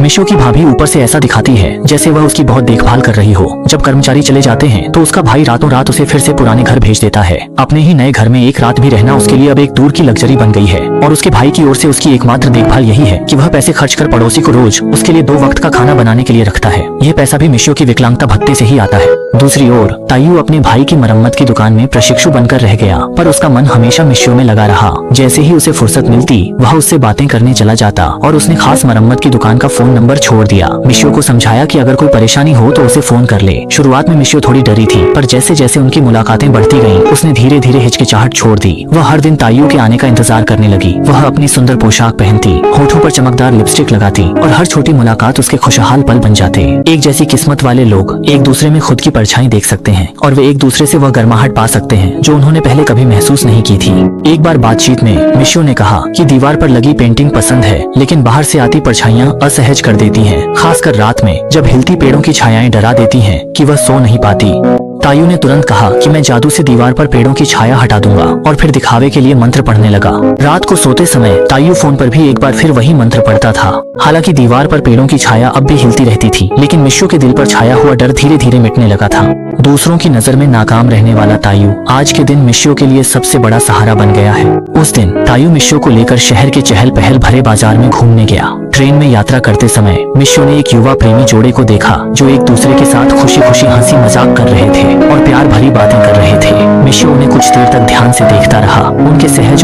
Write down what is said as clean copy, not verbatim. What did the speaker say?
मिशो की भाभी ऊपर से ऐसा दिखाती है जैसे वह उसकी बहुत देखभाल कर रही हो। जब कर्मचारी चले जाते हैं तो उसका भाई रातों रात उसे फिर से पुराने घर भेज देता है। अपने ही नए घर में एक रात भी रहना उसके लिए अब एक दूर की लग्जरी बन गई है और उसके भाई की ओर से उसकी एकमात्र देखभाल यही है कि वह पैसे खर्च कर पड़ोसी को रोज उसके लिए 2 वक्त का खाना बनाने के लिए रखता है। यह पैसा भी मिशो की विकलांगता भत्ते से ही आता है। दूसरी ओर तायू अपने भाई की मरम्मत की दुकान में प्रशिक्षु बनकर रह गया, पर उसका मन हमेशा मिशो में लगा रहा। जैसे ही उसे फुर्सत मिलती वह उससे बातें करने चला जाता और उसने खास मरम्मत की दुकान का फोन नंबर छोड़ दिया। मिशो को समझाया कि अगर कोई परेशानी हो तो उसे फोन कर ले। शुरुआत में मिशो थोड़ी डरी थी, पर जैसे जैसे उनकी मुलाकातें बढ़ती गईं, उसने धीरे धीरे हिचकिचाहट छोड़ दी। वह हर दिन तायू के आने का इंतजार करने लगी। वह अपनी सुंदर पोशाक पहनती, होठों पर चमकदार लिपस्टिक लगाती और हर छोटी मुलाकात उसके खुशहाल पल बन जाते। एक जैसी किस्मत वाले लोग एक दूसरे में खुद की परछाई देख सकते हैं और वे एक दूसरे से वह गर्माहट पा सकते हैं जो उन्होंने पहले कभी महसूस नहीं की थी। एक बार बातचीत में मिशो ने कहा कि दीवार पर लगी पेंटिंग पसंद है, लेकिन बाहर से आती परछाइयां असहज कर देती हैं, खासकर रात में जब हिलती पेड़ों की छायाएं डरा देती हैं कि वह सो नहीं पाती। तायू ने तुरंत कहा कि मैं जादू से दीवार पर पेड़ों की छाया हटा दूंगा और फिर दिखावे के लिए मंत्र पढ़ने लगा। रात को सोते समय तायू फोन पर भी एक बार फिर वही मंत्र पढ़ता था। हालांकि दीवार पर पेड़ों की छाया अब भी हिलती रहती थी, लेकिन मिशो के दिल पर छाया हुआ डर धीरे धीरे मिटने लगा था। दूसरों की नजर में नाकाम रहने वाला तायू आज के दिन मिशो के लिए सबसे बड़ा सहारा बन गया है। उस दिन तायू मिशो को लेकर शहर के चहल पहल भरे बाजार में घूमने गया। ट्रेन में यात्रा करते समय मिशो ने एक युवा प्रेमी जोड़े को देखा जो एक दूसरे के साथ खुशी खुशी हंसी मजाक कर रहे थे और प्यार भरी बातें कर रहे थे। मिशो उन्हें कुछ देर तक ध्यान से देखता रहा। उनके सहज